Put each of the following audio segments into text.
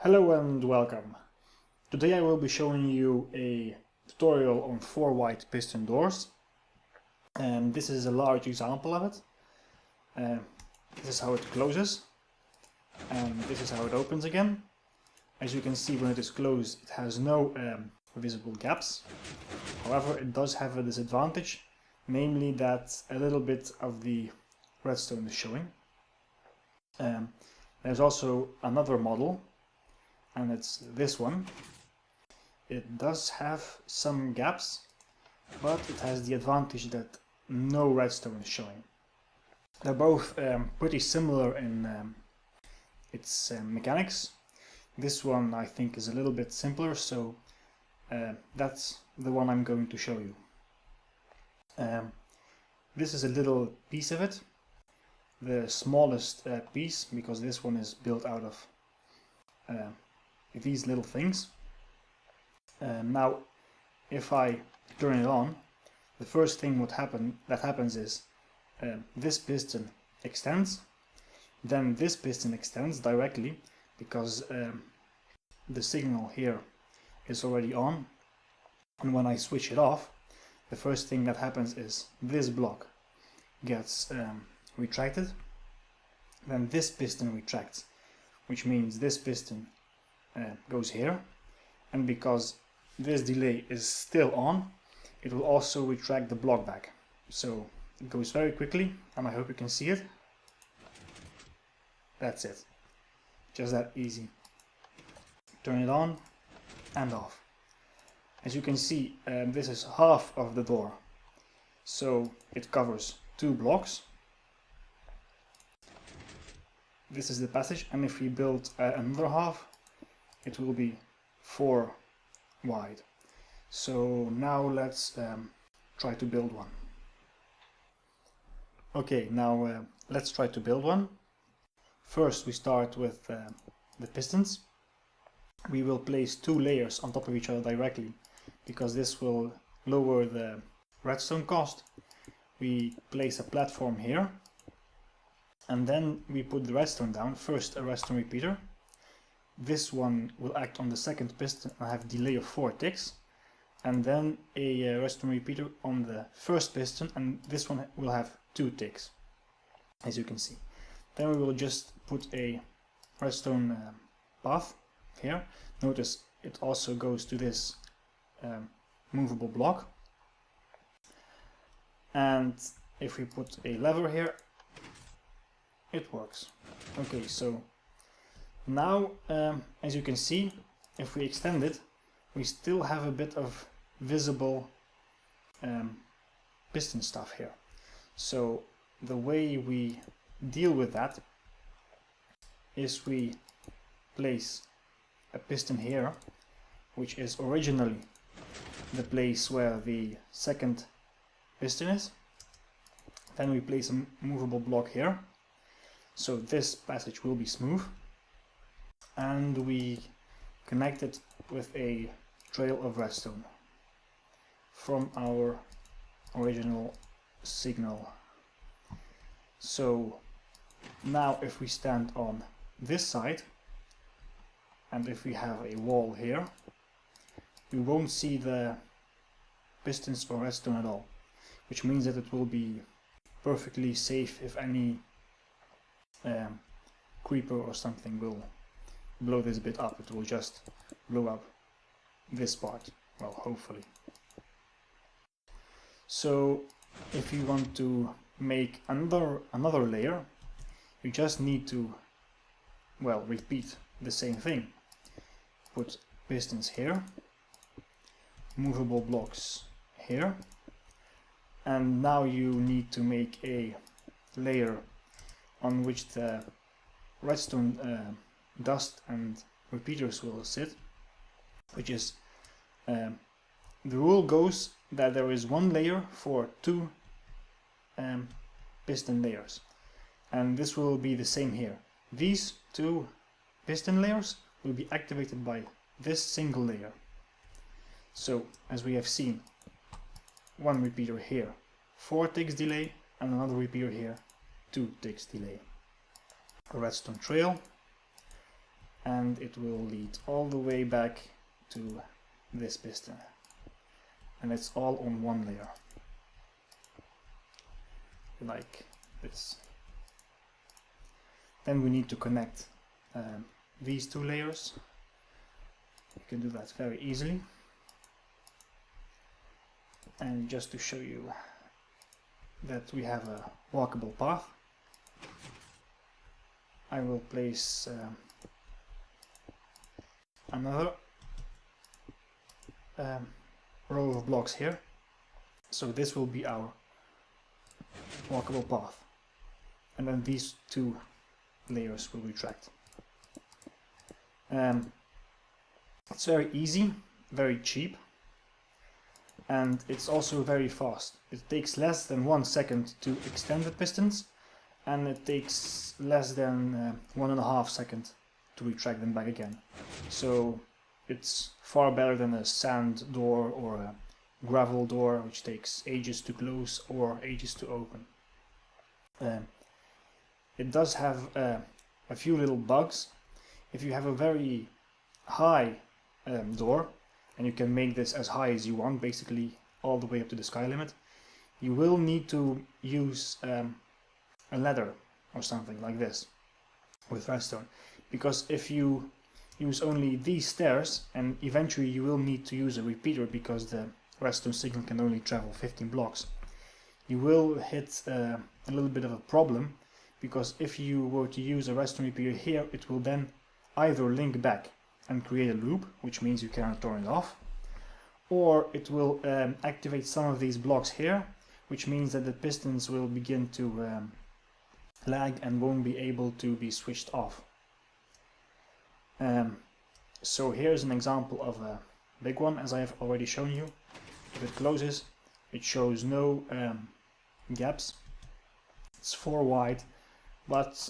Hello and welcome. Today I will be showing you a tutorial on 4 white piston doors, and this is a large example of it. This is how it closes, and this is how it opens again. As you can see, when it is closed it has no visible gaps. However, it does have a disadvantage, namely that a little bit of the redstone is showing. There's also another model, and it's this one. It does have some gaps, but it has the advantage that no redstone is showing. They're both pretty similar in its mechanics. This one I think is a little bit simpler, so that's the one I'm going to show you. This is a little piece of it, the smallest piece, because this one is built out of these little things. Now, if I turn it on, the first thing that happens is this piston extends, then this piston extends directly because the signal here is already on, and when I switch it off, the first thing that happens is this block gets retracted, then this piston retracts, which means this piston goes here, and because this delay is still on, it will also retract the block back. So it goes very quickly, and I hope you can see it. That's it. Just that easy. Turn it on and off. As you can see, this is half of the door, so it covers 2 blocks. This is the passage, and if we build another half, it will be 4 wide. So now let's try to build one. Okay, now let's try to build one. First we start with the pistons. We will place 2 layers on top of each other directly, because this will lower the redstone cost. We place a platform here, and then we put the redstone down. First a redstone repeater. This one will act on the second piston and have a delay of 4 ticks, and then a redstone repeater on the first piston, and this one will have 2 ticks, as you can see. Then we will just put a redstone path here. Notice it also goes to this movable block, and if we put a lever here, it works. Okay, so now, as you can see, if we extend it, we still have a bit of visible piston stuff here. So the way we deal with that is we place a piston here, which is originally the place where the second piston is. Then we place a movable block here, so this passage will be smooth, and we connect it with a trail of redstone from our original signal. So now if we stand on this side, and if we have a wall here, we won't see the pistons or redstone at all, which means that it will be perfectly safe if any creeper or something will blow this bit up. It will just blow up this part, well, hopefully. So if you want to make another layer, you just need to, well, repeat the same thing. Put pistons here, movable blocks here, and now you need to make a layer on which the redstone dust and repeaters will sit, which is the rule goes that there is 1 layer for 2 piston layers, and this will be the same here. These 2 piston layers will be activated by this single layer. So as we have seen, 1 repeater here, 4 ticks delay, and another repeater here, 2 ticks delay. A redstone trail, and it will lead all the way back to this piston, and it's all on one layer like this. Then we need to connect these two layers. You can do that very easily. And just to show you that we have a walkable path, I will place another row of blocks here. So this will be our walkable path, and then these two layers will retract. It's very easy, very cheap, and it's also very fast. It takes less than 1 second to extend the pistons, and it takes less than 1.5 seconds to retract them back again. So it's far better than a sand door or a gravel door, which takes ages to close or ages to open. It does have a few little bugs. If you have a very high door, and you can make this as high as you want, basically all the way up to the sky limit, you will need to use a ladder or something like this with redstone, because if you use only these stairs, and eventually you will need to use a repeater because the redstone signal can only travel 15 blocks, you will hit a little bit of a problem, because if you were to use a redstone repeater here, it will then either link back and create a loop, which means you cannot turn it off, or it will activate some of these blocks here, which means that the pistons will begin to lag and won't be able to be switched off. So here's an example of a big one, as I have already shown you. If it closes, it shows no gaps. It's 4 wide, but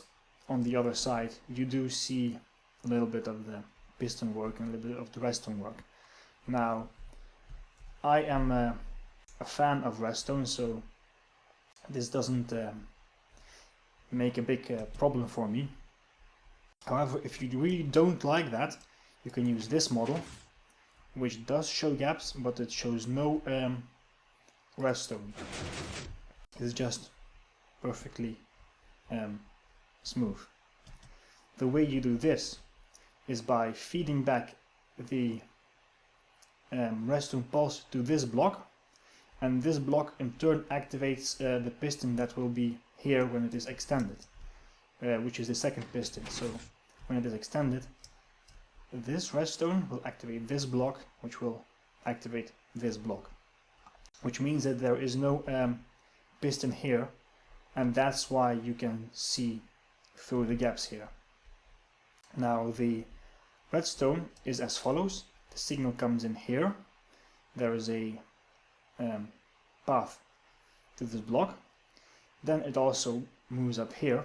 on the other side you do see a little bit of the piston work and a little bit of the redstone work. Now, I am a fan of redstone, so this doesn't make a big problem for me. However, if you really don't like that, you can use this model, which does show gaps, but it shows no redstone. It's just perfectly smooth. The way you do this is by feeding back the redstone pulse to this block, and this block in turn activates the piston that will be here when it is extended, which is the second piston. So when it is extended, this redstone will activate this block, which will activate this block, which means that there is no piston here, and that's why you can see through the gaps here. Now, the redstone is as follows. The signal comes in here. There is a path to this block. Then it also moves up here.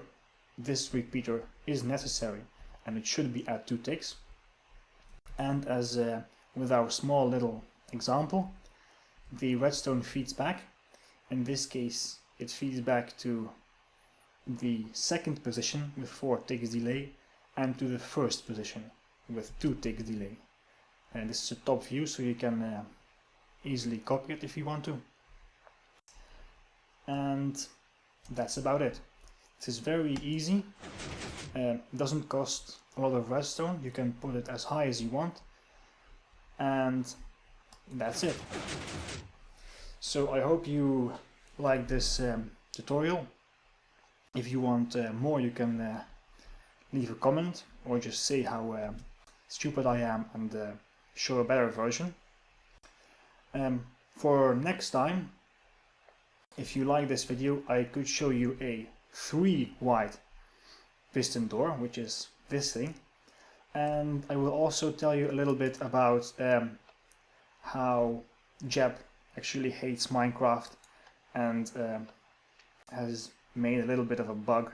This repeater is necessary, and it should be at 2 ticks. And as with our small little example, the redstone feeds back. In this case, it feeds back to the second position with 4 ticks delay, and to the first position with 2 ticks delay. And this is a top view, so you can easily copy it if you want to. And that's about it. This is very easy. Doesn't cost a lot of redstone. You can put it as high as you want, and that's it. So I hope you like this tutorial. If you want more, you can leave a comment or just say how stupid I am and show a better version. For next time, if you like this video, I could show you a 3 wide piston door, which is this thing, and I will also tell you a little bit about how Jeb actually hates Minecraft and has made a little bit of a bug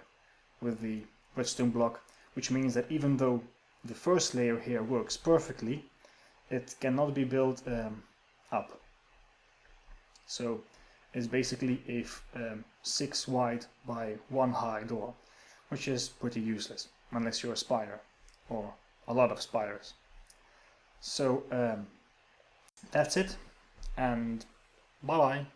with the redstone block, which means that even though the first layer here works perfectly, it cannot be built up. So it's basically a 6 wide by 1 high door, which is pretty useless unless you're a spider or a lot of spiders. So that's it, and bye bye.